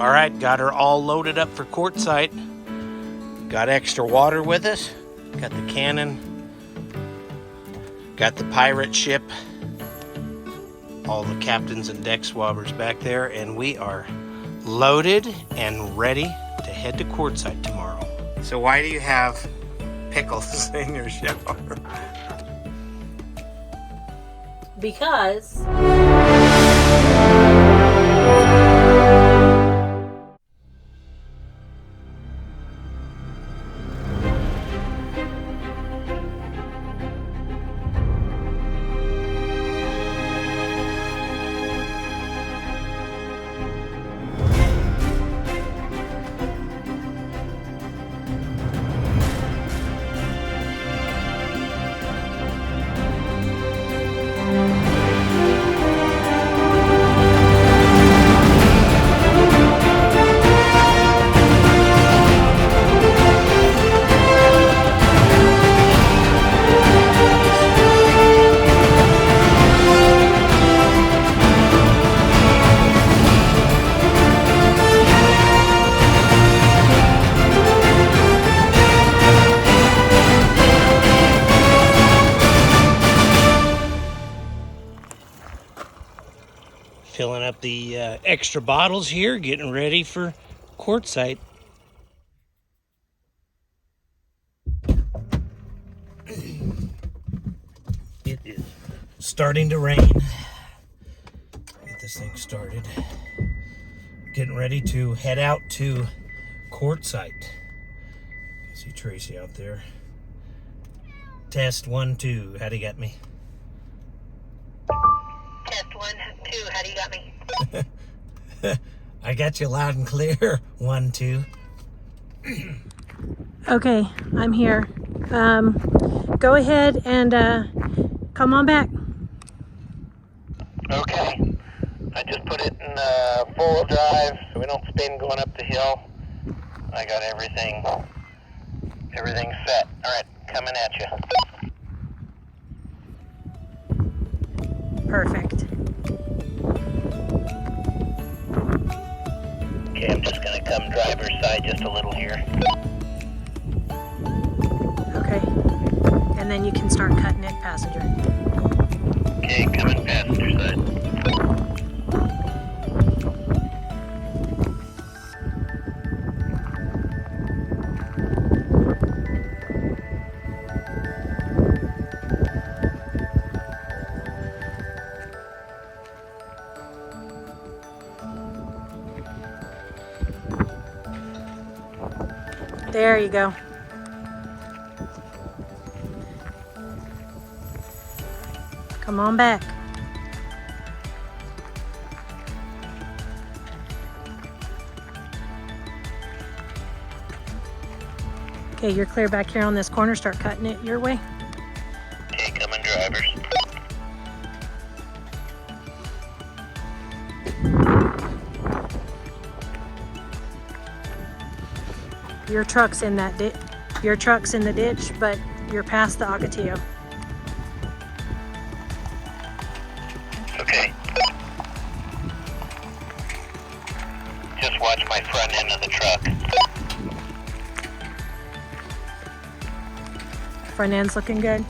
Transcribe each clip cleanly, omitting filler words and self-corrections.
All right, got her all loaded up for Quartzsite. Got extra water with us. Got the cannon. Got the pirate ship. All the captains and deck swabbers back there, and we are loaded and ready to head to Quartzsite tomorrow. So why do you have pickles in your shower? Because filling up the extra bottles here, getting ready for Quartzsite. It is starting to rain. Get this thing started. Getting ready to head out to Quartzsite. I see Tracy out there. Test 1, 2. How do you get me? Test 1, 2. How do you got me? I got you loud and clear. 1, 2. okay, I'm here. Go ahead and come on back. Okay. I just put it in full drive so we don't spin going up the hill. I got everything set. All right, coming at you. Perfect. Okay, I'm just going to come driver's side just a little here. Okay. And then you can start cutting it passenger. Okay, coming passenger side. There you go. Come on back. Okay, you're clear back here on this corner. Start cutting it your way. Okay, coming drivers. Your truck's in that your truck's in the ditch, but you're past the Ocotillo. Okay. Just watch my front end of the truck. Front end's looking good.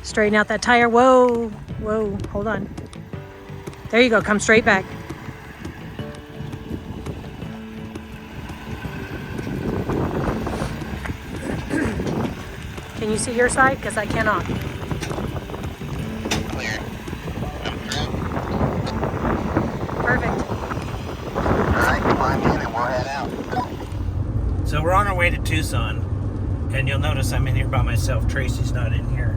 Straighten out that tire. Whoa, whoa, hold on. There you go, come straight back. Can you see your side? Because I cannot. Clear. I'm through. Perfect. Alright, climb in and we'll head out. So we're on our way to Tucson, and you'll notice I'm in here by myself. Tracy's not in here.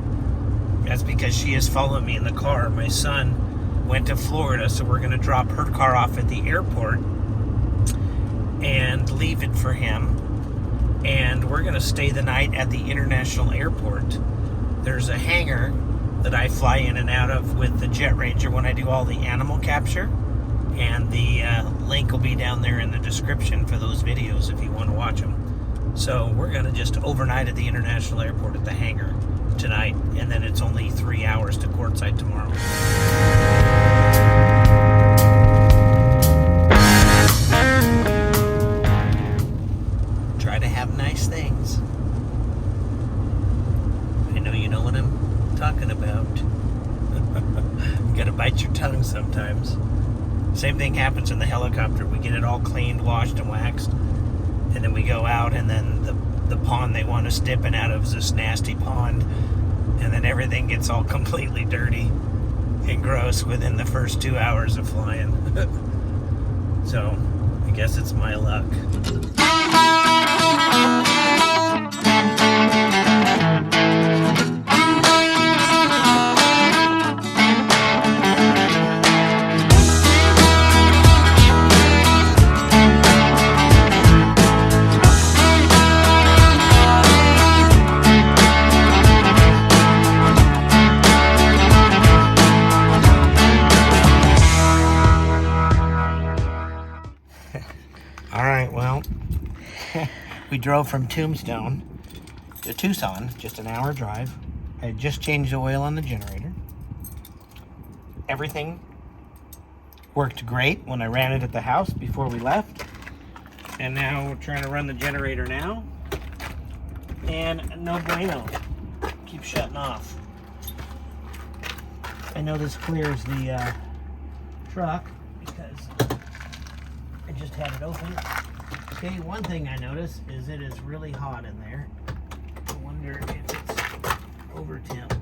That's because she is following me in the car. My son went to Florida, so we're going to drop her car off at the airport and leave it for him. And we're going to stay the night at the international airport. There's a hangar that I fly in and out of with the Jet Ranger when I do all the animal capture. And the link will be down there in the description for those videos if you want to watch them. So we're going to just overnight at the international airport at the hangar. tonight, and then it's only 3 hours to Quartzsite tomorrow. Try to have nice things. I know you know what I'm talking about. You gotta bite your tongue sometimes. Same thing happens in the helicopter. We get it all cleaned, washed, and waxed, and then we go out, and then the pond they want us dipping out of is this nasty pond, and then everything gets all completely dirty and gross within the first 2 hours of flying. So I guess it's my luck. All right, well, we drove from Tombstone to Tucson, just an hour drive. I had just changed the oil on the generator. Everything worked great when I ran it at the house before we left. And now we're trying to run the generator now. And no bueno. Keep shutting off. I know this clears the truck because I just had it open. Okay, one thing I noticed is it is really hot in there. I wonder if it's over temp.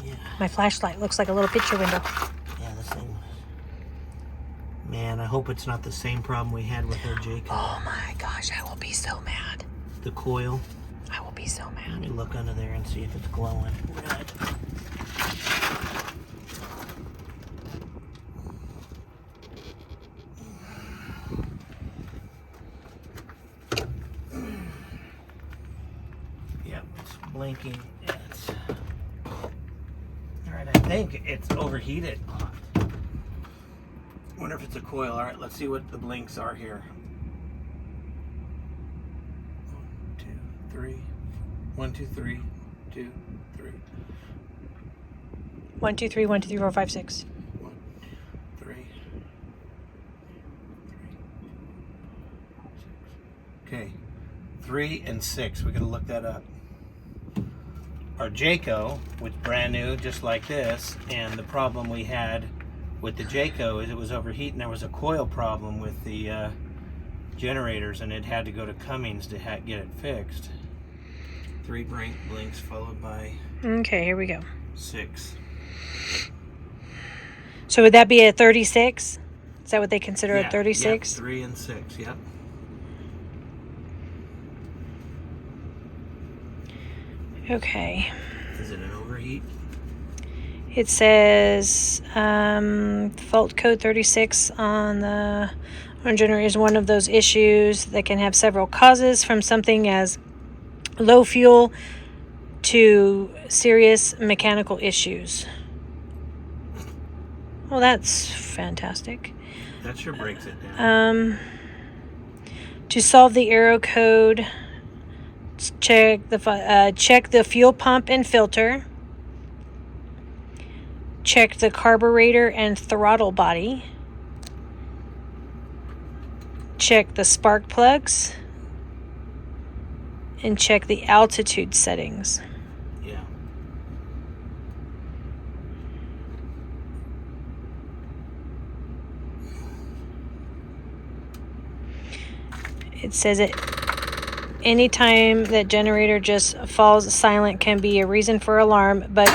Yeah. My flashlight looks like a little picture window. Yeah, this thing. Man, I hope it's not the same problem we had with our Jayco. Oh my gosh, I will be so mad. The coil. I will be so Let mad. me look under there and see if it's glowing red. Yep, it's blinking. It's alright, I think it's overheated. Wonder if it's a coil. Alright, let's see what the blinks are here. 1, 2, 3, 2, 3. 1, 2, 3, 1, 2, 3, 4, 5, 6. 1, 3, 3, 6. Okay, 3 and 6. We gotta look that up. Our Jayco, which brand new, just like this, and the problem we had with the Jayco is it was overheating. There was a coil problem with the generators, and it had to go to Cummins to get it fixed. 3 blinks followed by Okay, here we go. 6. So would that be a 36? Is that what they consider Yeah, a 36? Yep, 3 and 6, yep. Okay. Is it an overheat? It says fault code 36 on the generator is one of those issues that can have several causes, from something as low fuel to serious mechanical issues. Well, that's fantastic. That sure breaks it down. To solve the error code, check the fuel pump and filter. Check the carburetor and throttle body. Check the spark plugs. And check the altitude settings. Yeah. It says it anytime that generator just falls silent can be a reason for alarm, but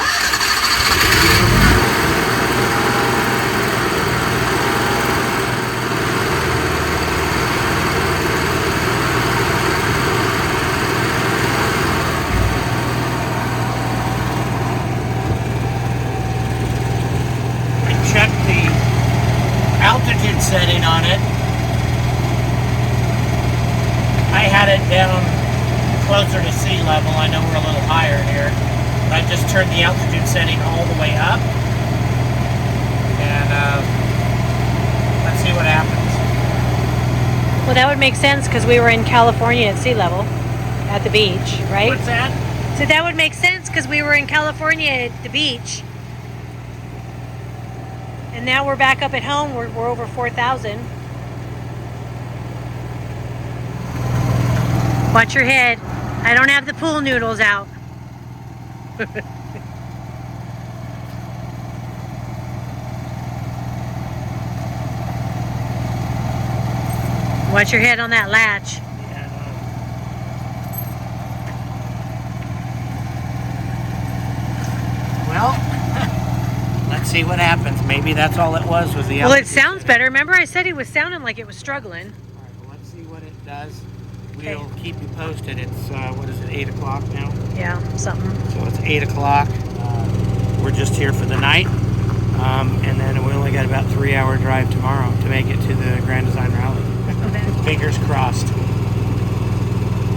altitude setting on it. I had it down closer to sea level. I know we're a little higher here, but I just turned the altitude setting all the way up, and let's see what happens. Well, that would make sense because we were in California at sea level at the beach, right? What's that? So that would make sense because we were in California at the beach. And now we're back up at home. We're over 4,000. Watch your head. I don't have the pool noodles out. Watch your head on that latch. Yeah, well, let's see what happens. Maybe that's all it was the Well, it altitude sounds today. better. Remember I said it was sounding like it was struggling. All right, well, let's see what it does. Okay. We'll keep you posted. It's, what is it, 8 o'clock now? Yeah, something. So it's 8 o'clock. We're just here for the night. And then we only got about 3-hour drive tomorrow to make it to the Grand Design Rally. Okay. Fingers crossed.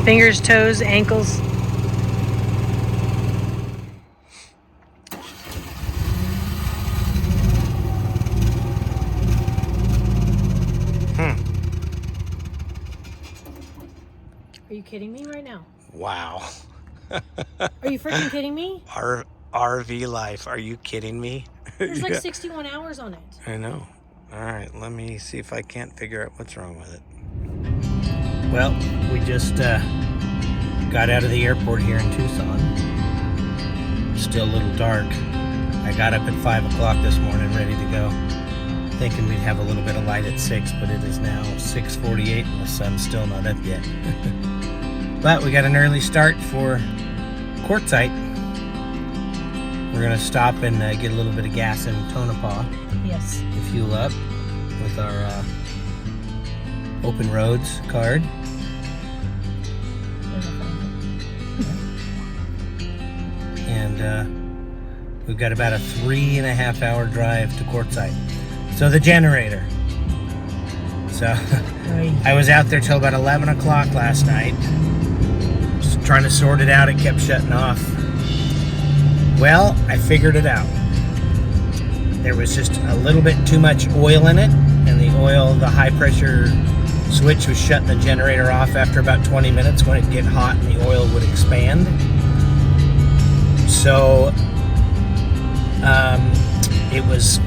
Fingers, toes, ankles. Are you kidding me right now? Wow. Are you freaking kidding me? RV life. Are you kidding me? There's like Yeah. 61 hours on it. I know. All right, let me see if I can't figure out what's wrong with it. Well, we just got out of the airport here in Tucson. Still a little dark. I got up at 5 o'clock this morning ready to go, thinking we'd have a little bit of light at 6, but it is now 6:48 and the sun's still not up yet. But we got an early start for Quartzsite. We're gonna stop and get a little bit of gas in Tonopah Yes. to fuel up with our Open Roads card. And we've got about a 3.5 hour drive to Quartzsite. So the generator. So I was out there till about 11 o'clock last night. Just trying to sort it out. It kept shutting off. Well, I figured it out. There was just a little bit too much oil in it, and the high pressure switch was shutting the generator off after about 20 minutes when it'd get hot and the oil would expand. So it was,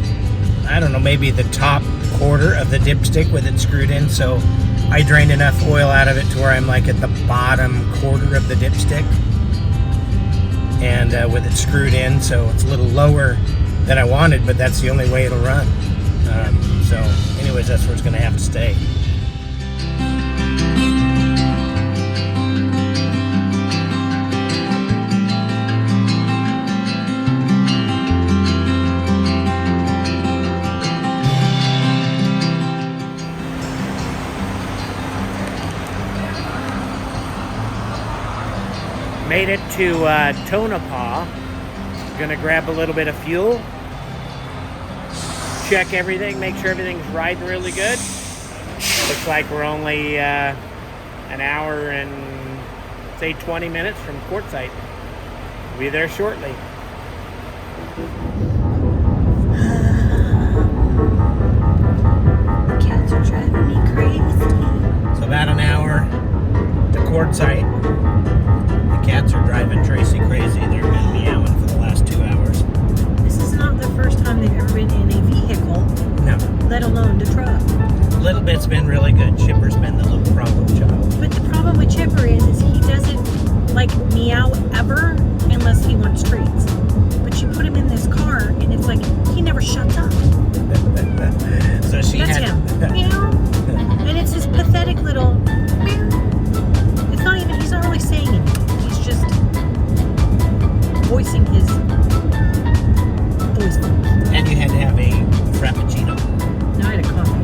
I don't know, maybe the top quarter of the dipstick with it screwed in. So I drained enough oil out of it to where I'm like at the bottom quarter of the dipstick. And with it screwed in, so it's a little lower than I wanted, but that's the only way it'll run. So anyways, that's where it's going to have to stay. Made it to Tonopah. Gonna grab a little bit of fuel, check everything, make sure everything's riding really good. Looks like we're only an hour and say 20 minutes from Quartzsite. We'll be there shortly. The cats are driving me crazy. So about an hour to Quartzsite. The cats are driving Tracy crazy. They've been meowing for the last 2 hours. This is not the first time they've ever been in a vehicle, No. let alone the truck. Little bit's been really good. Chipper's been the little problem child. But the problem with Chipper is he doesn't like meow ever unless he wants treats. But you put him in this car and it's like he never shuts up. So she That's had him. Meow. And it's his pathetic little meow. It's not even, he's not really saying anything. He's just voicing his voice. And you had to have a frappuccino. No, I had a coffee.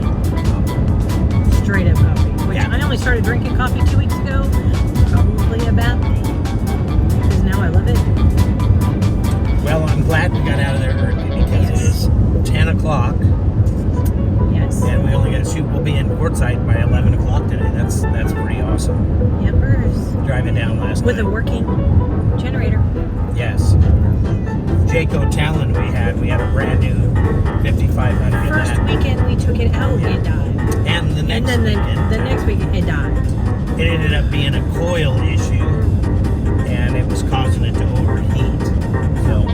Straight up coffee. Which Yeah. I only started drinking coffee 2 weeks ago. Probably a bad thing. Because now I love it. Well, I'm glad we got out of there early because it is 10 o'clock Yes. and we only got to shoot. We'll be in Quartzsite by 11 o'clock today. That's pretty awesome. Yuppers. Driving down last With a night. working generator. Yes. Jayco Talon we had a brand new 5500. First weekend we took it out, it died. And the next And then weekend, the next weekend it died. it ended up being a coil issue, and it was causing it to overheat. So,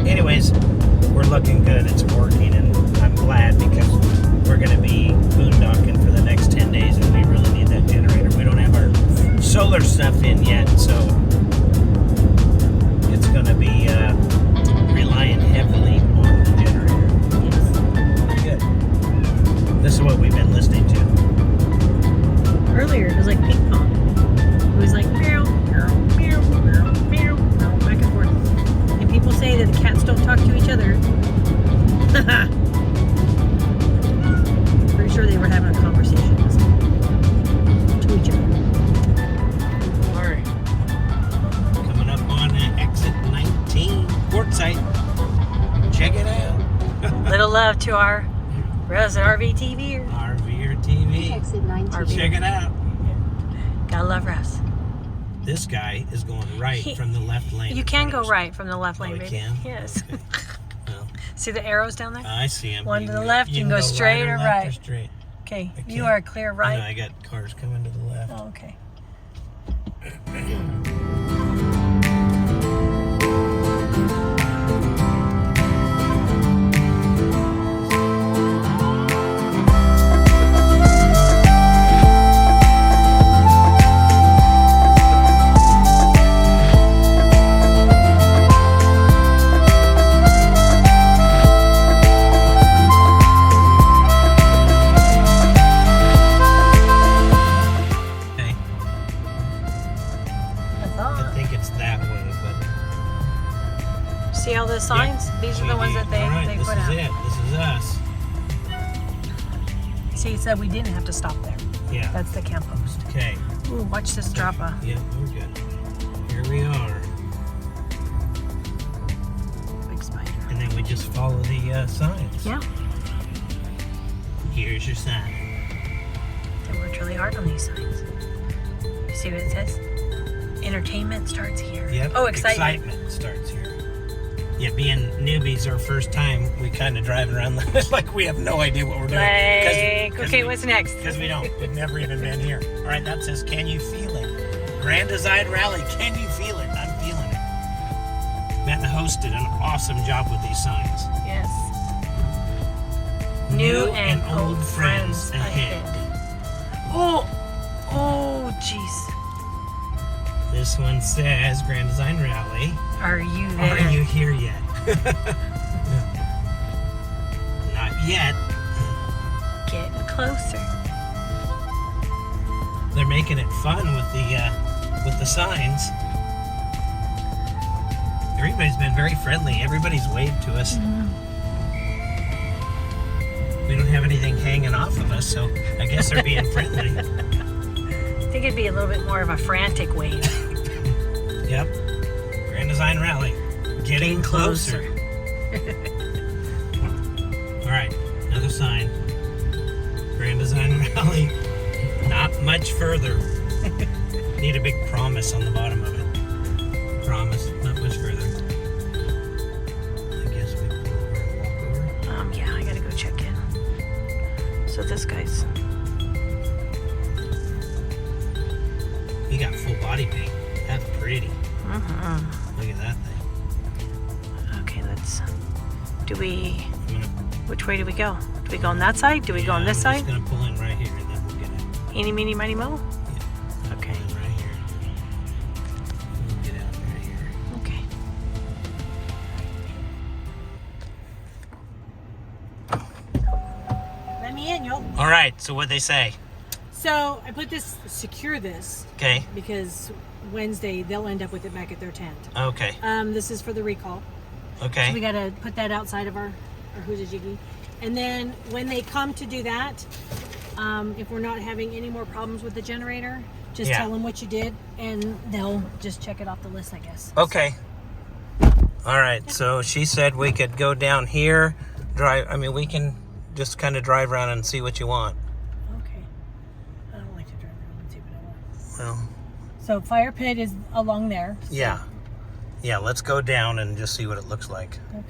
anyways, we're looking good. It's working, and I'm glad because we're going to be boondocking for the next 10 days, and we really need that generator. We don't have our solar stuff in yet, so it's going to be relying heavily on the generator. Yes. Good. This is what we've been listening to. Earlier it was like ping pong. It was like meow, meow, meow, meow, meow, meow, back and forth. And people say that the cats don't talk to each other. Pretty sure they were having a conversation to each other. Alright. Coming up on exit 19, Quartzsite. Check it out. Little love to our Res RV TV. RVer TV. Exit 19. Check it out. Gotta love Russ. This guy is going right from the left lane. You in can front go of us. right from the left Oh, lane, we baby. can? Yes. Okay. Well, See the arrows down there? I see him. One You to can the left, you can go straight or left right. Or straight. Okay, I you can't. are clear I know, right. I got cars coming to the left. Oh, okay. Okay. That's I all. think it's that way, but See all the signs? These are the ones that they, All right, they this put is out. it. This is us. See, it said we didn't have to stop there. Yeah. That's the camp post. Okay. Ooh, watch this drop a Yeah, we're good. Here we are. big spider. And then we just follow the signs. Yeah, Here's your sign. they worked really hard on these signs. You see what it says? Entertainment starts here. Yep. Oh, excitement. Excitement starts here. Yeah, being newbies our first time, we kind of drive around like we have no idea what we're doing. Like, okay, what's next? Because we don't. We've never even been here. All right, that says, can you feel it? Grand Design Rally, can you feel it? I'm feeling it. Matt hosted an awesome job with these signs. Yes. New and old friends ahead. Oh, jeez. This one says, Grand Design Rally, Are you there? are you here yet? Not yet. Getting closer. They're making it fun with the signs. Everybody's been very friendly. Everybody's waved to us. We don't have anything hanging off of us, so I guess they're being friendly. I think it'd be a little bit more of a frantic wave. Yep. Grand Design Rally. Getting closer. All right, another sign. Grand Design Rally. Not much further. Need a big promise on the bottom of it. Promise, not much further. I guess we pull over and walk over. Yeah, I gotta go check in. So this guy's. You got full body paint. That's pretty. Mm-hmm. Look at that thing. Okay, let's. Do we? I'm gonna, Which way do we go? Do we go on that side? Do we go on this I'm side? just gonna pull in right here and then we'll get it. Eeny, meeny, miny, mo. Yeah. Okay. Pull in right here. We'll get out right here. Okay. Let me in, yo. All right. So what they say? So I put this, secure this, Okay. because Wednesday they'll end up with it back at their tent. Okay. This is for the recall. So we Okay. gotta put that outside of our Who's a Jiggy. And then when they come to do that, if we're not having any more problems with the generator, just Yeah. tell them what you did and they'll just check it off the list, I guess. Okay. All right. So she said we could go down here, drive. I mean, we can just kind of drive around and see what you want. Okay. I don't like to drive around and see what I want. Well, So fire pit is along there. So yeah. Yeah, let's go down and just see what it looks like. Okay.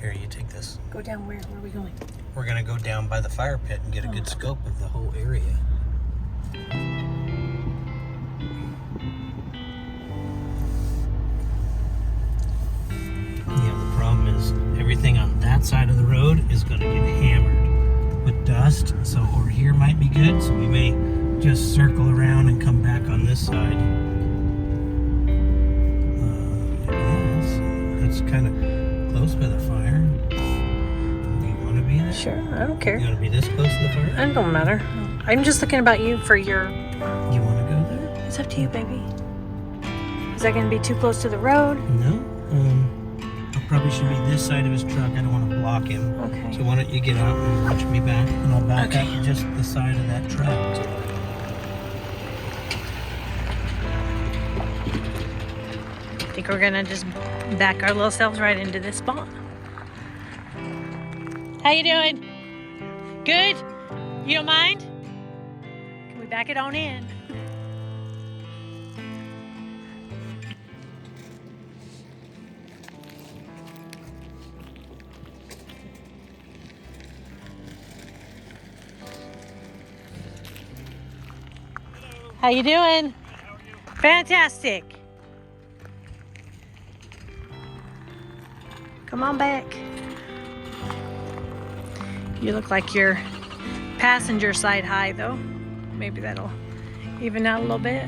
Here, you take this. Go down where? Where are we going? We're gonna go down by the fire pit and get a good scope of the whole area. Yeah, the problem is everything on that side of the road is gonna get hammered with dust. So over here might be good. So we may just circle around and come back on this side. Yes, that's kind of close by the fire. Do you want to be there? Sure, I don't care. You want to be this close to the fire? It don't matter. I'm just thinking about you for your... You want to go there? It's up to you, baby. Is that going to be too close to the road? No. I probably should be this side of his truck. I don't want to block him. Okay. So why don't you get out and watch me back, and I'll back Okay. up just the side of that truck. I think we're going to just back our little selves right into this spot. How you doing? Good? You don't mind? Can we back it on in? How you doing? Fantastic. Come on back. You look like you're passenger side high though. Maybe that'll even out a little bit.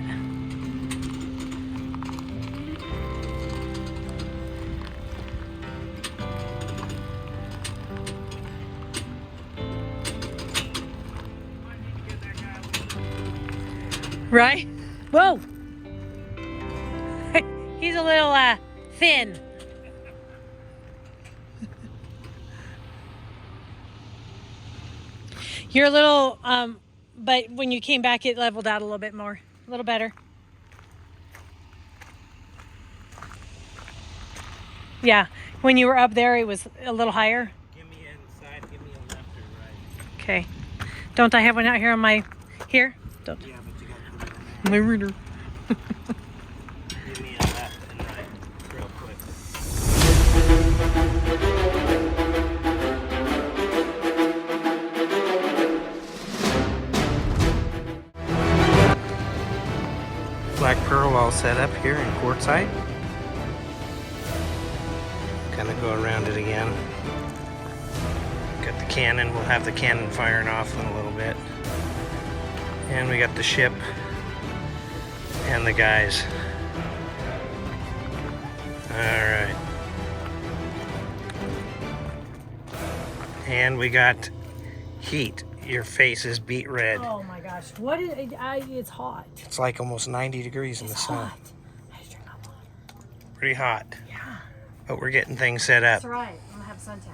Right? Whoa! He's a little thin. You're a little, but when you came back, it leveled out a little bit more, a little better. Yeah, when you were up there, it was a little higher. Give me inside, give me a left or right. Okay. Don't I have one out here on my, here? Don't. Yeah, but you got to put it in there. My reader. Give me a left and right real quick. Black Pearl all set up here in Quartzsite. Kind of go around it again. Got the cannon. We'll have the cannon firing off in a little bit. And we got the ship and the guys. Alright. And we got heat. Your face is beet red. Oh my gosh, what is it? It's hot. It's like almost 90 degrees in the sun. Hot. I just drink hot water. Pretty hot. Yeah. But we're getting things set up. That's right. I'm gonna have suntan.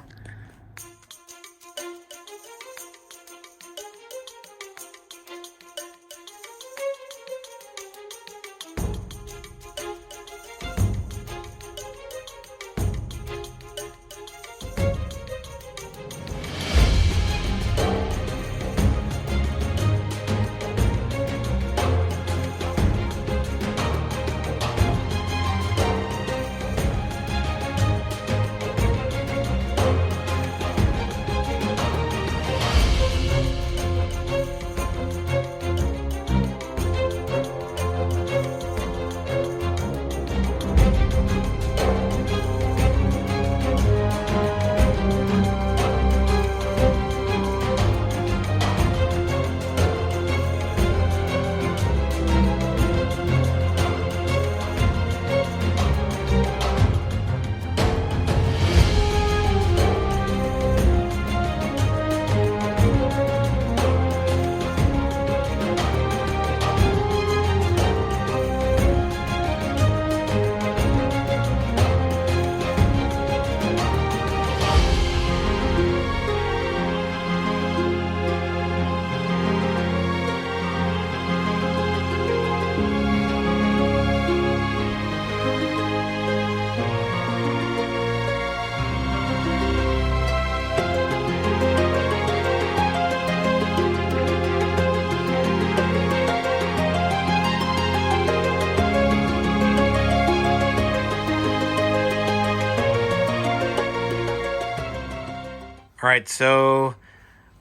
All right, so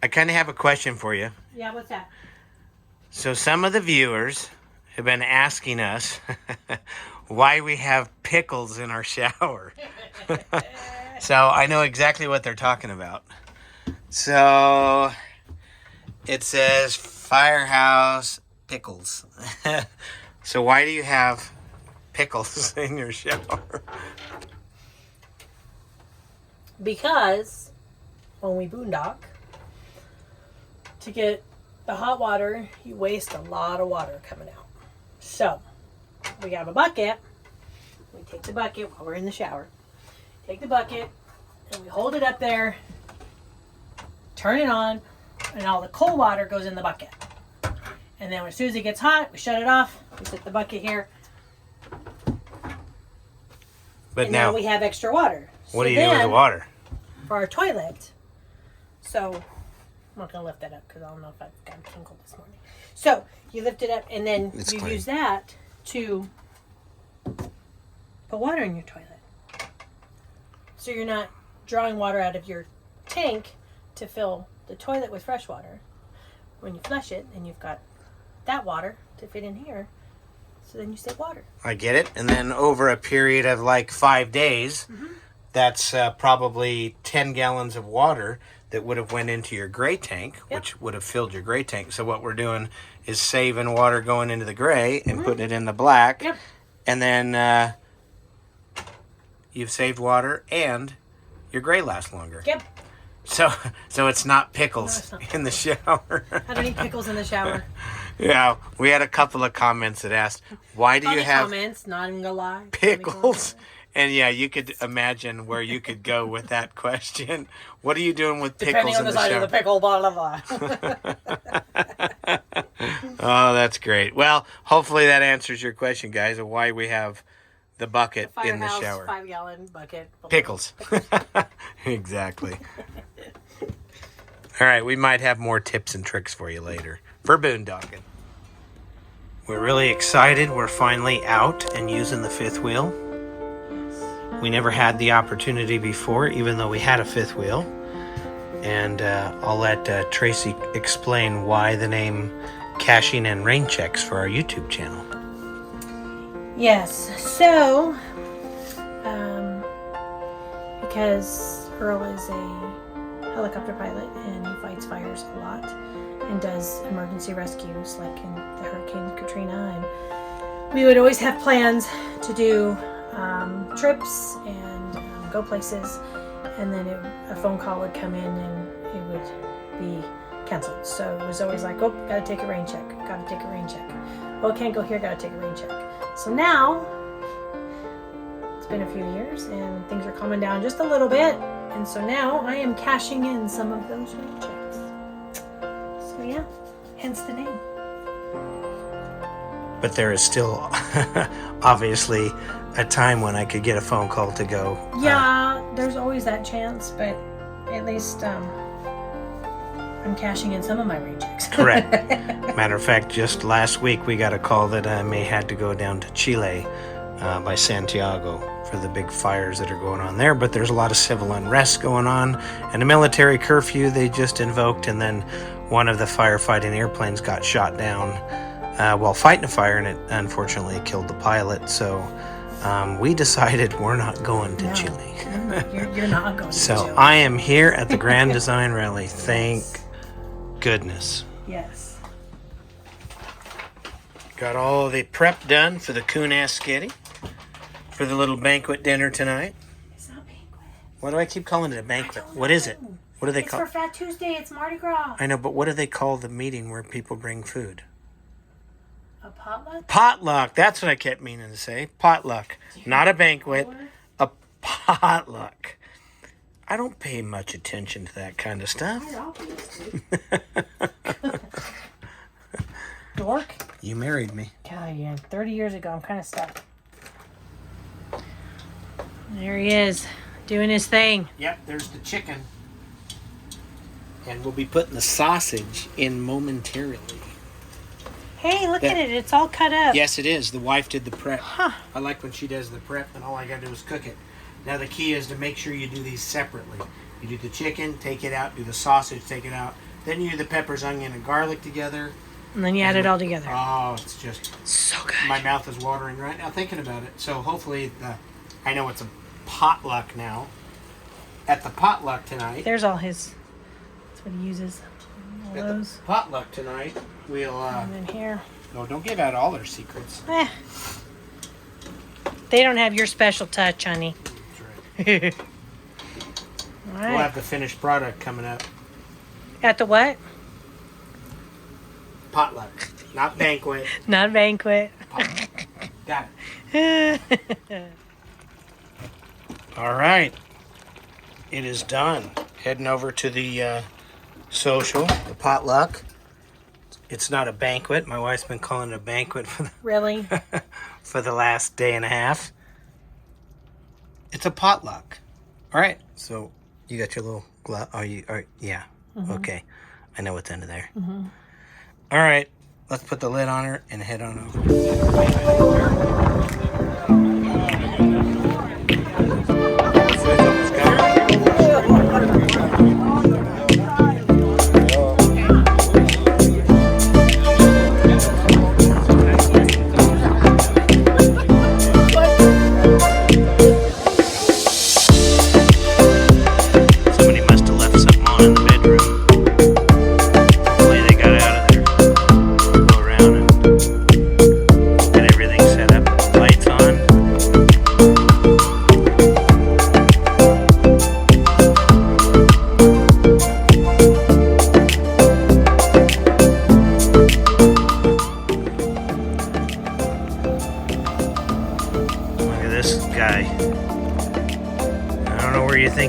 I kind of have a question for you. Yeah, what's that? So some of the viewers have been asking us why we have pickles in our shower. So I know exactly what they're talking about. So it says Firehouse Pickles. So why do you have pickles in your shower? Because when we boondock, to get the hot water, you waste a lot of water coming out. So we have a bucket. We take the bucket while we're in the shower. Take the bucket and we hold it up there, turn it on, and all the cold water goes in the bucket. And then as soon as it gets hot, we shut it off. We set the bucket here. But and now we have extra water. What do you do with the water? For our toilet. So I'm not gonna lift that up because I don't know if I've got a tinkle this morning. So you lift it up and then It's you clean. use that to put water in your toilet. So you're not drawing water out of your tank to fill the toilet with fresh water. When you flush it, and you've got that water to fit in here, so then you save water. I get it. And then over a period of like 5 days, that's probably 10 gallons of water that would have went into your gray tank, which would have filled your gray tank. So what we're doing is saving water going into the gray and putting it in the black. Yep. And then you've saved water and your gray lasts longer. Yep. So it's not pickles in the shower. I don't eat pickles in the shower. Yeah, we had a couple of comments that asked, why do you have comments, not even gonna lie. pickles? And yeah, you could imagine where you could go with that question. What are you doing with pickles in the shower? Depending on the size of the pickle, blah, blah, blah. Oh, that's great. Well, hopefully that answers your question, guys, of why we have the bucket in the shower. 5-gallon bucket. Pickles. Exactly. All right, we might have more tips and tricks for you later for boondocking. We're really excited. We're finally out and using the fifth wheel. We never had the opportunity before, even though we had a fifth wheel. And I'll let Tracy explain why the name Cashing and Rainchecks for our YouTube channel. Yes, so because Earl is a helicopter pilot and he fights fires a lot and does emergency rescues like in the Hurricane Katrina, and we would always have plans to do trips and go places, and then a phone call would come in and it would be canceled. So it was always like, oh, gotta take a rain check, gotta take a rain check. Oh, can't go here, gotta take a rain check. So now it's been a few years and things are calming down just a little bit, and so now I am cashing in some of those rain checks. So yeah, hence the name. But there is still obviously a time when I could get a phone call to go. Yeah, there's always that chance, but at least I'm cashing in some of my rain checks. Correct. Matter of fact, just last week we got a call that I may had to go down to Chile by Santiago for the big fires that are going on there. But there's a lot of civil unrest going on, and a military curfew they just invoked, and then one of the firefighting airplanes got shot down while fighting a fire, and it unfortunately killed the pilot. So we decided we're not going to Chile. You're not going to So Chile. I am here at the Grand Design Rally. Thank goodness. Yes. Got all the prep done for the Coon-ass Skitty for the little banquet dinner tonight. It's not banquet. Why do I keep calling it a banquet? What is it? What do they It's call for Fat Tuesday. It's Mardi Gras. I know, but what do they call the meeting where people bring food? A potluck? Potluck. That's what I kept meaning to say. Potluck. Not a banquet. A potluck. I don't pay much attention to that kind of stuff. Dork? You married me. God, yeah. 30 years ago. I'm kind of stuck. There he is, doing his thing. Yep, there's the chicken. And we'll be putting the sausage in momentarily. Hey, look at it. It's all cut up. Yes, it is. The wife did the prep. Huh. I like when she does the prep and all I got to do is cook it. Now the key is to make sure you do these separately. You do the chicken, take it out. Do the sausage, take it out. Then you do the peppers, onion, and garlic together. And then you add it all together. Oh, it's just so good. My mouth is watering right now thinking about it. So hopefully, I know it's a potluck now. At the potluck tonight. There's all his. That's what he uses. All At those. the potluck tonight, we'll. And then here. No, don't give out all their secrets. They don't have your special touch, honey. That's right. All right. We'll have the finished product coming up. At the what? Potluck, not banquet. Not banquet. Potluck. Got it. All right. It is done. Heading over to the social, the potluck. It's not a banquet. My wife's been calling it a banquet Really? for the last day and a half. It's a potluck. All right. So you got your little glove. Yeah. Mm-hmm. Okay. I know what's under there. Mm-hmm. All right. Let's put the lid on her and head on over.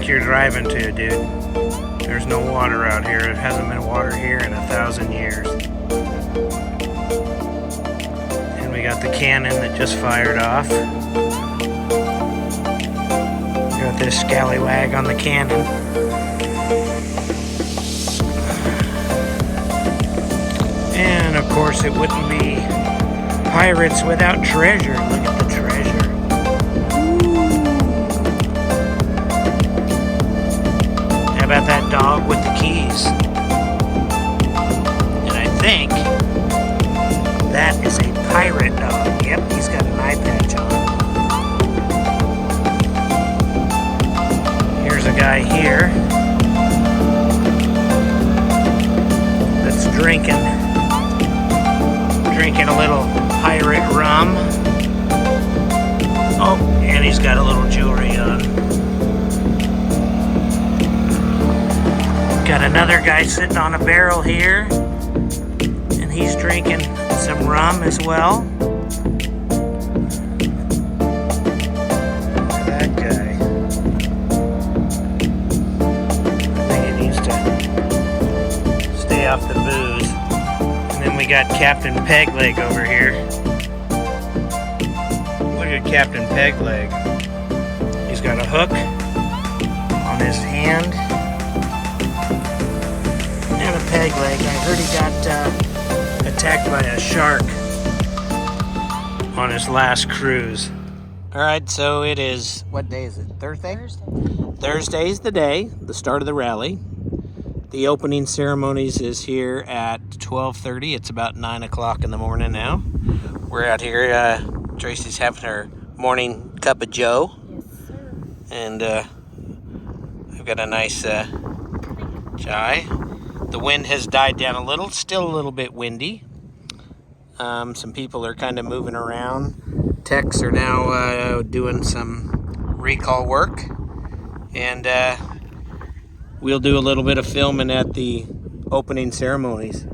You're driving to, dude. There's no water out here. It hasn't been water here in 1,000 years. And we got the cannon that just fired off. Got this scallywag on the cannon. And of course it wouldn't be pirates without treasure. Look at the treasure. How about that dog with the keys? And I think that is a pirate dog. Yep, he's got an eye patch on. Here's a guy here that's drinking a little pirate rum. Oh, and he's got a little jewelry on. Got another guy sitting on a barrel here, and he's drinking some rum as well. That guy. I think he needs to stay off the booze. And then we got Captain Pegleg over here. Look at Captain Pegleg. He's got a hook on his hand. And a peg leg. I heard he got attacked by a shark on his last cruise. Alright, so it is, what day is it? Thursday? Thursday is the day, the start of the rally. The opening ceremonies is here at 12:30. It's about 9 o'clock in the morning now. We're out here. Tracy's having her morning cup of joe. Yes, sir. And I've got a nice chai. The wind has died down a little, still a little bit windy. Some people are kind of moving around. Techs are now doing some recall work. And we'll do a little bit of filming at the opening ceremonies.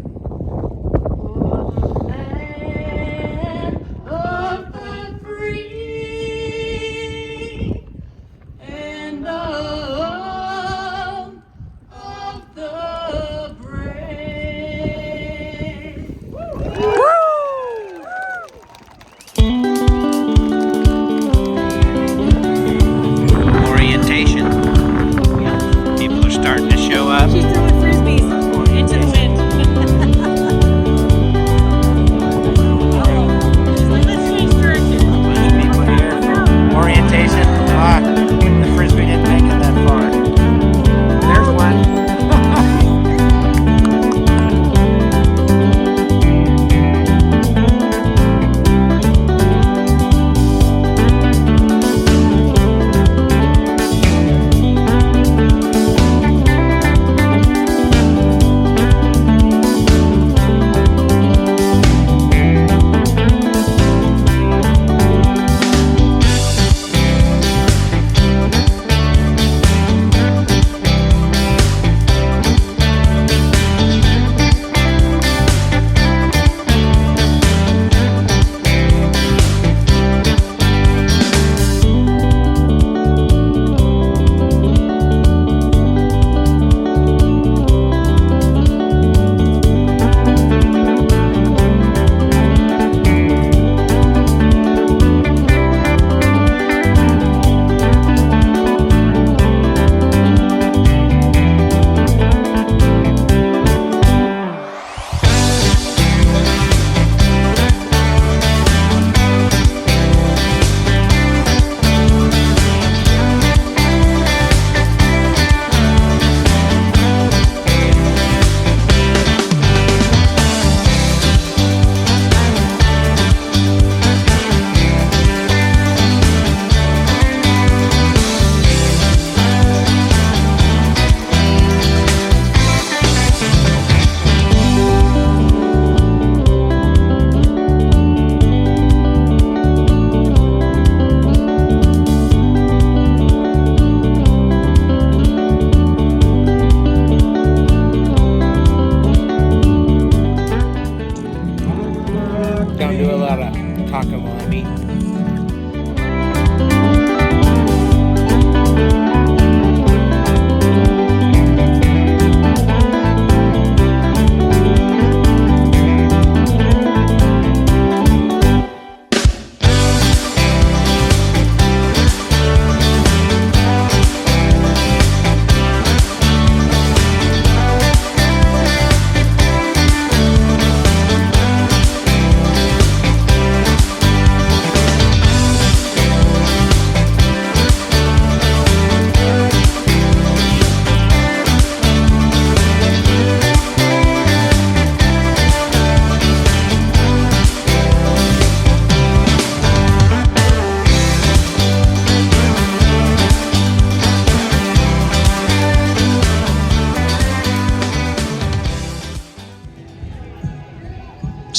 People are starting to show up. She's throwing frisbees into the wind.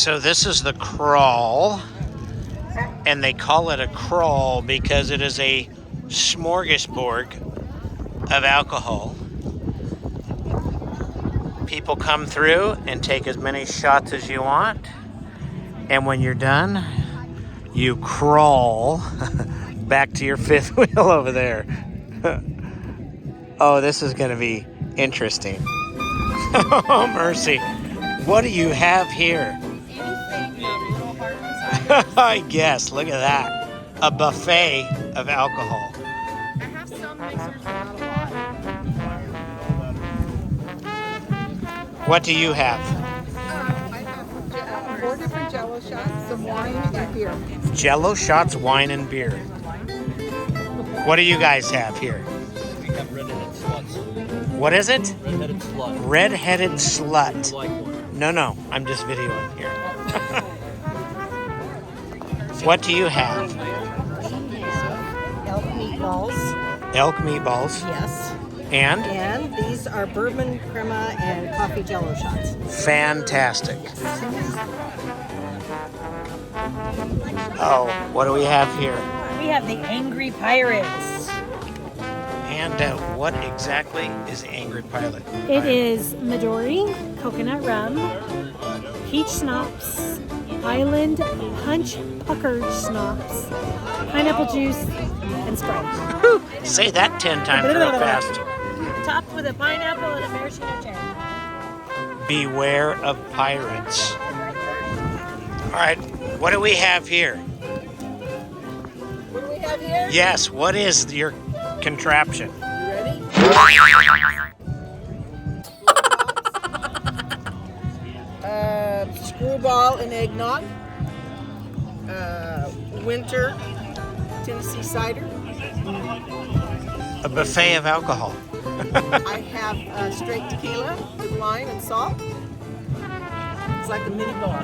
So this is the crawl, and they call it a crawl because it is a smorgasbord of alcohol. People come through and take as many shots as you want, and when you're done, you crawl back to your fifth wheel over there. Oh, this is going to be interesting. Oh, mercy. What do you have here? I guess. Look at that. A buffet of alcohol. I have some mixers, but not a lot. What do you have? I have 4 different Jello shots, some wine, and beer. Jello shots, wine, and beer. What do you guys have here? We have red-headed sluts. What is it? Red-headed slut. Red-headed slut. Like one. No, I'm just videoing here. What do you have? Elk meatballs, Elk meatballs. yes. And? And these are bourbon crema and coffee Jello shots. Fantastic. Oh, what do we have here? We have the Angry Pirates. And what exactly is Angry Pilot? It is Midori, coconut rum, peach schnapps, island punch pucker schnapps, pineapple juice, and Sprite. Say that 10 times real fast. Topped with a pineapple and a maraschino cherry. Beware of pirates. All right, what do we have here? What do we have here? Yes, what is your contraption? You ready? Screwball and eggnog. Winter Tennessee cider. A buffet of alcohol. I have straight tequila with lime and salt. It's like a mini bar.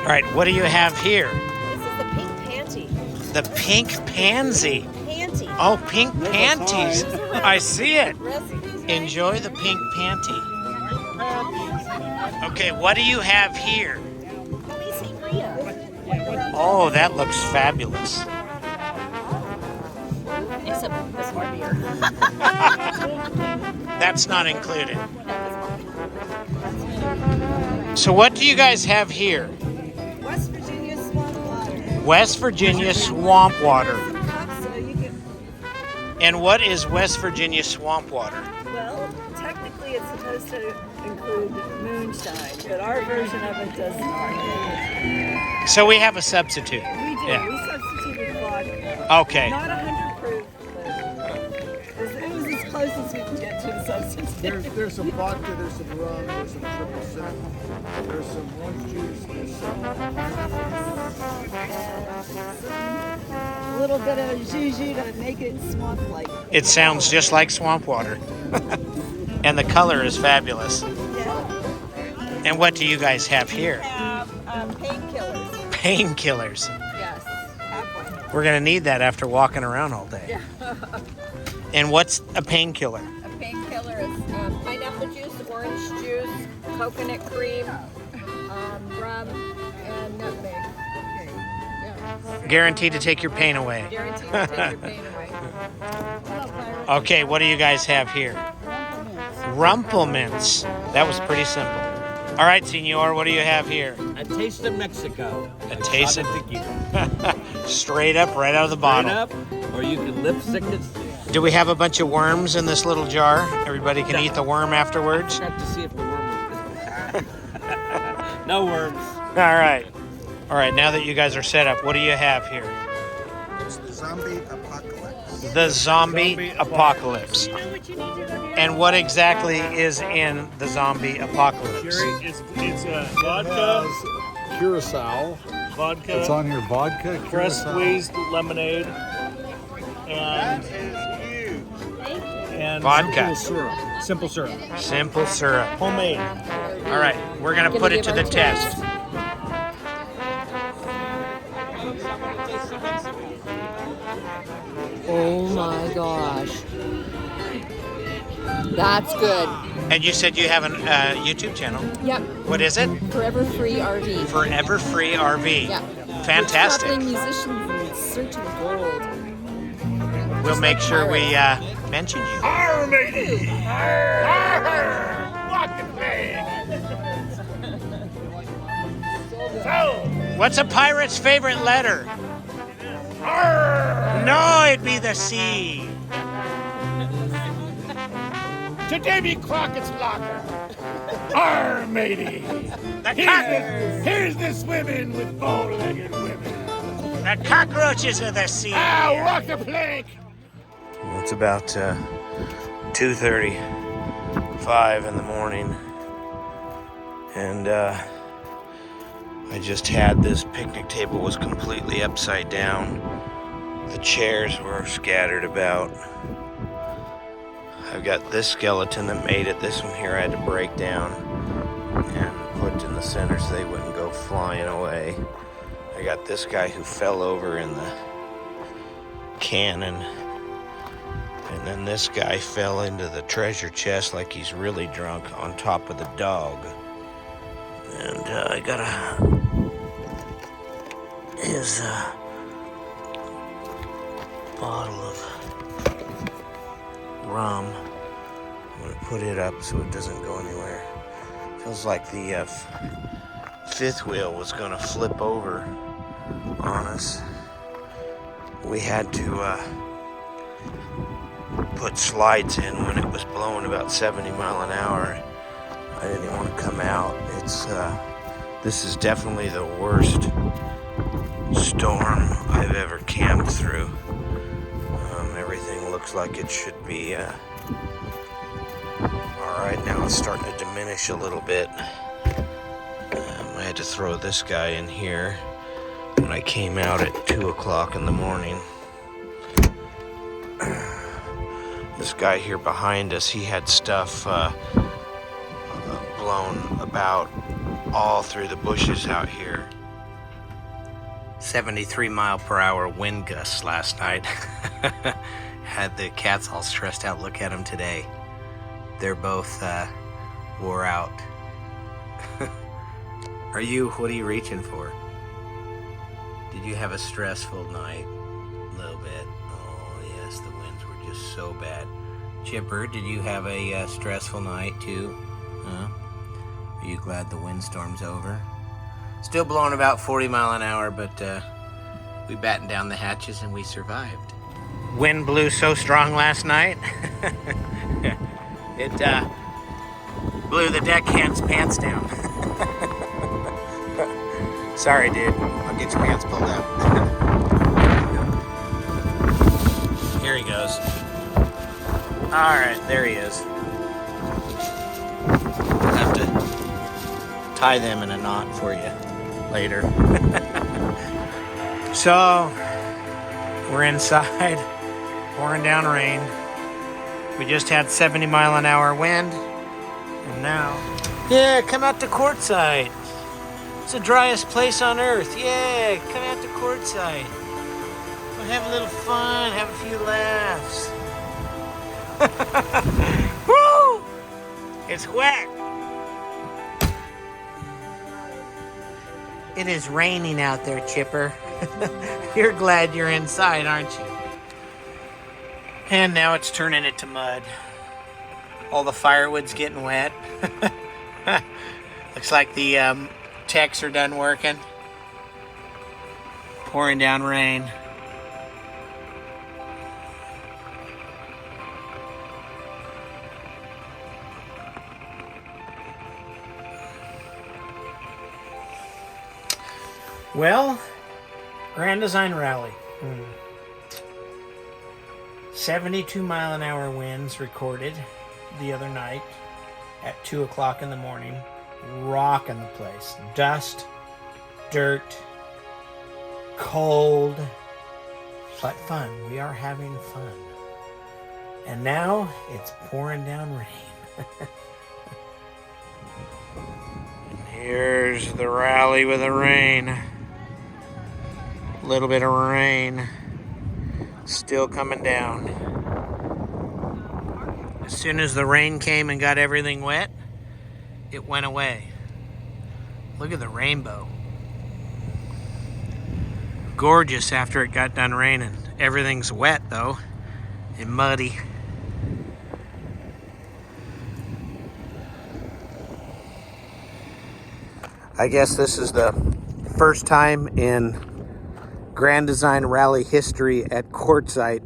All right, what do you have here? This is the pink panty. The pink pansy. Panty. Oh, pink panties. I see it. Recipes. Enjoy the pink panty. Okay, what do you have here? Oh, that looks fabulous. Except this one beer. That's not included. So what do you guys have here? West Virginia swamp water. West Virginia swamp water. So you can, And what is West Virginia swamp water? well, technically it's supposed to include moonshine, but our version of it does not. So we have a substitute. We do. Yeah. We substituted vodka. Okay. Not 100 proof, but it was as close as we can get to a substitute. There's some vodka, there's some rum, there's some triple sec, there's some orange juice, there's A little bit of juju to make it swamp-like. It sounds just like swamp water. And the color is fabulous. Yeah. And what do you guys have here? Have painkillers. Painkillers. Yes. Have one. We're going to need that after walking around all day. And what's a painkiller? A painkiller is pineapple juice, orange juice, coconut cream, rum, and nutmeg. Okay. Yeah. Guaranteed to take your pain away. Guaranteed to take your pain away. Okay, what do you guys have here? Rumplemints. That was pretty simple. All right, senor, what do you have here? A taste of Mexico. A taste of tequila. straight up, right out of the bottle. Right up, or you can lip sick it. Do we have a bunch of worms in this little jar? Everybody can eat the worm afterwards? Check to see if the worm was No worms. All right. All right, now that you guys are set up, what do you have here? It's the zombie apocalypse. The zombie apocalypse. And what exactly is in the zombie apocalypse? It's vodka, It has curacao. vodka, It's on here, vodka, fresh curacao. squeezed lemonade, and Vodka. simple syrup, Simple syrup. homemade. All right, we're going to put it to the test. Oh my gosh. That's good. And you said you have a YouTube channel. Yep. What is it? Forever Free RV. Forever Free RV. Yeah. Fantastic. We're traveling musicians in search of gold. We'll make sure we mention you. Arr, matey! Arr! Walk the plank! So, What's a pirate's favorite letter? arr! No, it'd be the C. To Davy Crockett's locker. Arr, matey! Here's the swimming with bow-legged women. The cockroaches are the C. Ah, walk the plank! It's about 2:35 in the morning, and I just had this picnic table was completely upside down. The chairs were scattered about. I've got this skeleton that made it. This one here I had to break down and put in the center so they wouldn't go flying away. I got this guy who fell over in the cannon. And then this guy fell into the treasure chest like he's really drunk on top of the dog. And I got his bottle of rum. I'm gonna put it up so it doesn't go anywhere. Feels like the fifth wheel was gonna flip over on us. We had to put slides in when it was blowing about 70 miles an hour. I didn't want to come out. This is definitely the worst storm I've ever camped through. Everything looks like it should be alright. Now it's starting to diminish a little bit. I had to throw this guy in here when I came out at 2 o'clock in the morning. This guy here behind us, he had stuff blown about all through the bushes out here. 73 mile per hour wind gusts last night. Had the cats all stressed out. Look at them today. They're both wore out. What are you reaching for? Did you have a stressful night? A little bit. Oh yes, the winds were just so bad. Chipper, did you have a stressful night too? Huh? Are you glad the windstorm's over? Still blowing about 40 mile an hour, but we battened down the hatches and we survived. Wind blew so strong last night. It blew the deckhand's pants down. Sorry, dude. I'll get your pants pulled out. Here he goes. Alright, there he is. I'll have to tie them in a knot for you later. So, we're inside, pouring down rain. We just had 70 mile an hour wind, and now... Yeah, come out to Quartzsite. It's the driest place on earth. Yeah, come out to Quartzsite. We'll have a little fun, have a few laughs. Woo! It's wet. It is raining out there, Chipper. You're glad you're inside, aren't you? And now it's turning it to mud. All the firewood's getting wet. Looks like the techs are done working. Pouring down rain. Well, Grand Design Rally. 72 mile an hour winds recorded the other night at 2 o'clock in the morning. Rocking the place. Dust, dirt, cold, but fun. We are having fun. And now it's pouring down rain. And here's the rally with the rain. A little bit of rain still coming down. As soon as the rain came and got everything wet, it went away. Look at the rainbow. Gorgeous after it got done raining. Everything's wet though and muddy. I guess this is the first time in Grand Design Rally history at Quartzsite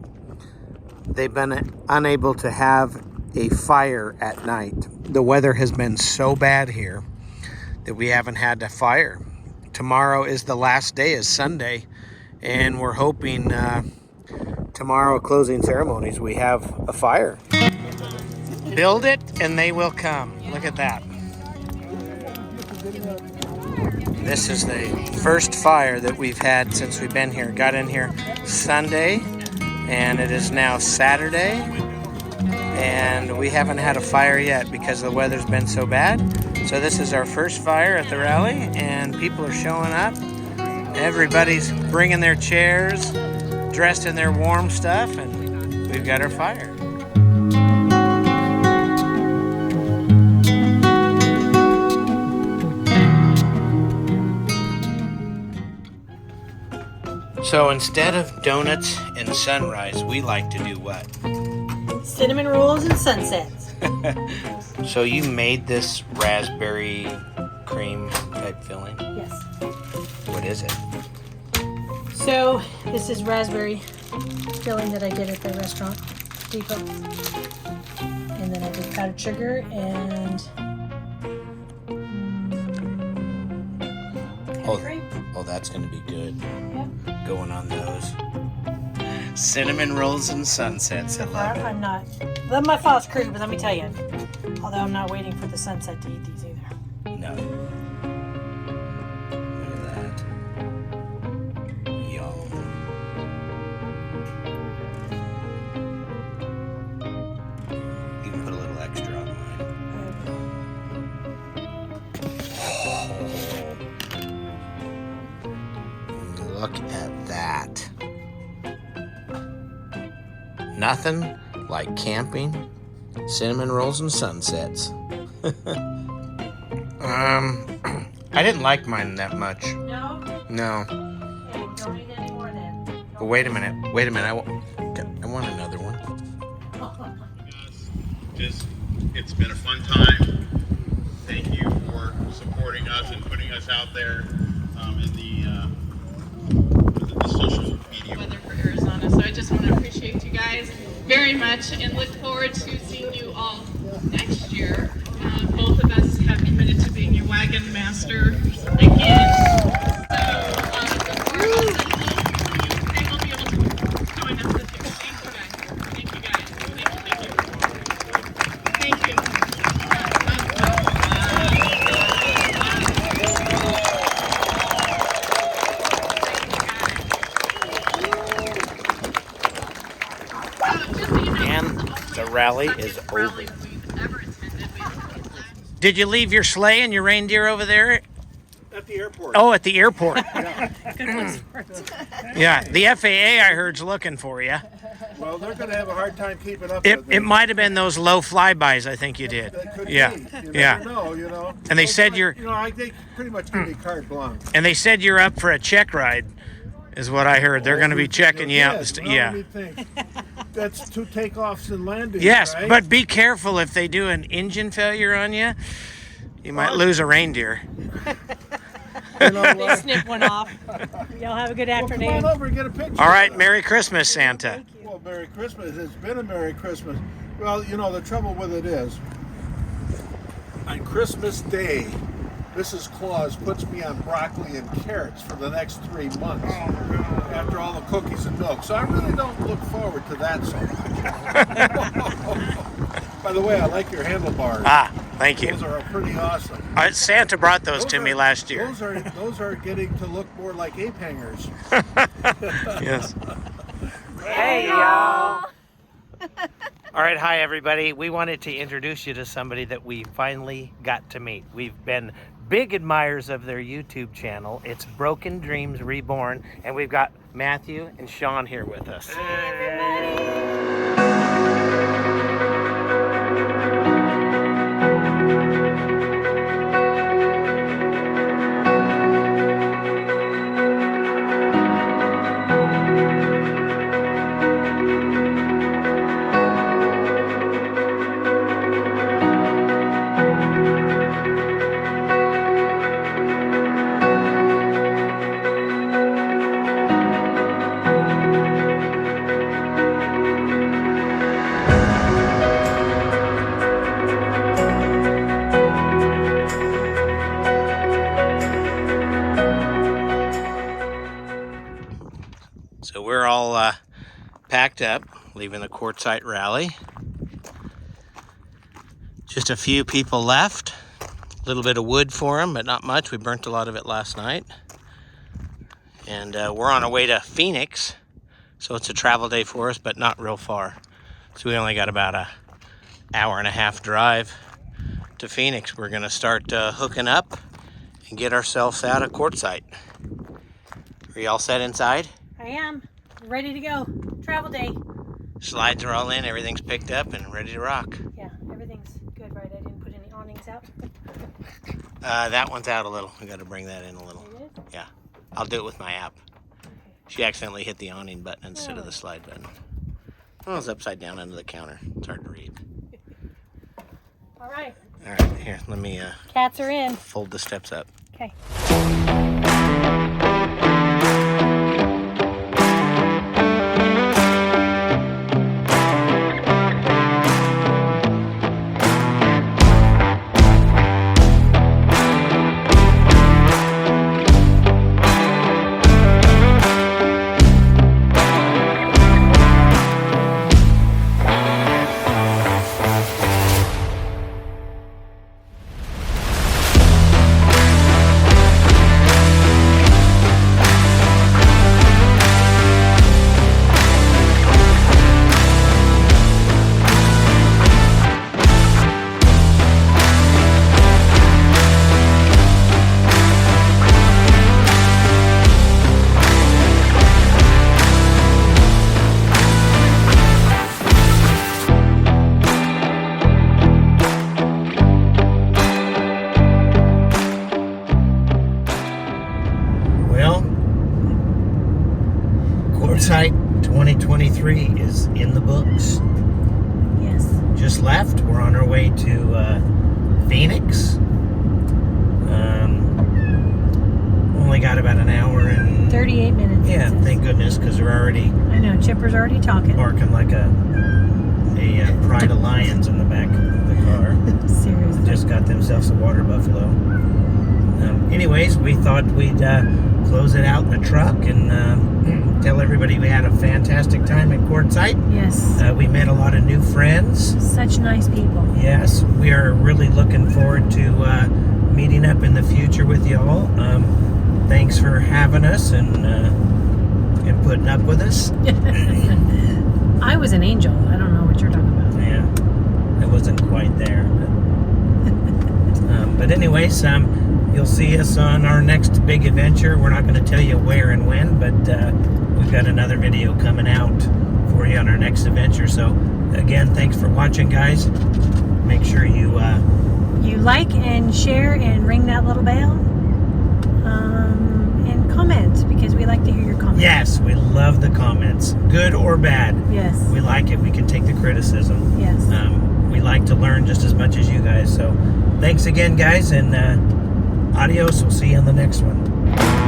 they've been unable to have a fire at night. The weather has been so bad here that we haven't had a fire. Tomorrow is the last day, is Sunday, and we're hoping tomorrow closing ceremonies we have a fire. Build it and they will come. Look at that. This is the first fire that we've had since we've been here. Got in here Sunday and it is now Saturday and we haven't had a fire yet because the weather's been so bad. So this is our first fire at the rally and people are showing up. Everybody's bringing their chairs, dressed in their warm stuff, and we've got our fire. So instead of donuts and sunrise, we like to do what? Cinnamon rolls and sunsets. So you made this raspberry cream type filling? Yes. What is it? So this is raspberry filling that I did at the restaurant depot. And then I did powdered sugar and cream. Oh, that's going to be good. Yeah. Going on those. Cinnamon rolls and sunsets. I love it. I'm not. Love my false crew, but let me tell you. Although I'm not waiting for the sunset to eat these either. No. Look at that. Yum. You can put a little extra on mine. Look at that. Nothing like camping, cinnamon rolls, and sunsets. I didn't like mine that much. No? No. Okay, don't eat any more then. But wait a minute. I want another one. It's been a fun time. Thank you for supporting us and putting us out there in the social media. Weather for Arizona. So I just want to appreciate you guys very much and look forward to seeing you all next year. Both of us have committed to being your wagon master again. So before I'll send they will be able to join us this year. Thank you guys. Thank you. And the rally is over. Did you leave your sleigh and your reindeer over there? At the airport. Oh, at the airport. Yeah, the FAA I heard's looking for you. Well, they're going to have a hard time keeping up It with it might have been those low flybys I think you did. That could Yeah, be. You yeah. never know, you know. And they said you're they pretty much give me carte blanche. and they said you're up for a check ride, is what I heard. They're going to be checking you out. Yes, well, Yeah. let me think. That's 2 takeoffs and landings. Yes, right? but be careful if they do an engine failure on you. You might lose a reindeer. You know They what? snip one off. Y'all have a good Well, come afternoon. on over and get a picture. All right, Merry Christmas, Santa. Well, Merry Christmas. It's been a Merry Christmas. Well, you know, the trouble with it is, on Christmas Day, Mrs. Claus puts me on broccoli and carrots for the next 3 months after all the cookies and milk. So I really don't look forward to that so much. By the way, I like your handlebars. Ah, thank you. Those are pretty awesome. Santa brought those to me last year. Those are getting to look more like ape hangers. Yes. Hey, y'all. All right, hi, everybody. We wanted to introduce you to somebody that we finally got to meet. We've been big admirers of their YouTube channel. It's Broken Dreams Reborn, and we've got Matthew and Sean here with us. Hey, everybody. packed up, leaving the Quartzsite rally. Just a few people left. A little bit of wood for them, but not much. We burnt a lot of it last night. And we're on our way to Phoenix. So it's a travel day for us, but not real far. So we only got about an hour and a half drive to Phoenix. We're gonna start hooking up and get ourselves out of Quartzsite. Are you all set inside? I am ready to go. Travel day. Slides are all in, everything's picked up and ready to rock. Yeah, everything's good, right? I didn't put any awnings out. That one's out a little. We gotta bring that in a little. It is? Yeah, I'll do it with my app. She accidentally hit the awning button instead of the slide button. Oh, it's upside down under the counter. It's hard to read. All right. All right, here, let me Cats are in. fold the steps up. Okay. Well, Quartzsite 2023 is in the books. Yes. Just left. We're on our way to Phoenix. Only got about an hour and 38 minutes. it yeah, says. thank goodness, because they're already I know. Chipper's already talking. barking like a pride of lions in the back of the car. Seriously. Just got themselves a water buffalo. Anyways, we thought we'd close it out in the truck and tell everybody we had a fantastic time at Quartzsite. Yes. We met a lot of new friends. Such nice people. Yes, we are really looking forward to meeting up in the future with y'all. Thanks for having us and putting up with us. I was an angel. I don't know what you're talking about. Yeah, I wasn't quite there. But anyways, you'll see us on our next big adventure. We're not going to tell you where and when, but we've got another video coming out for you on our next adventure. So again, thanks for watching, guys. Make sure you You like and share and ring that little bell. And comment, because we like to hear your comments. yes, we love the comments, good or bad. Yes. We like it. We can take the criticism. Yes. We like to learn just as much as you guys. So thanks again, guys, and adios. We'll see you on the next one.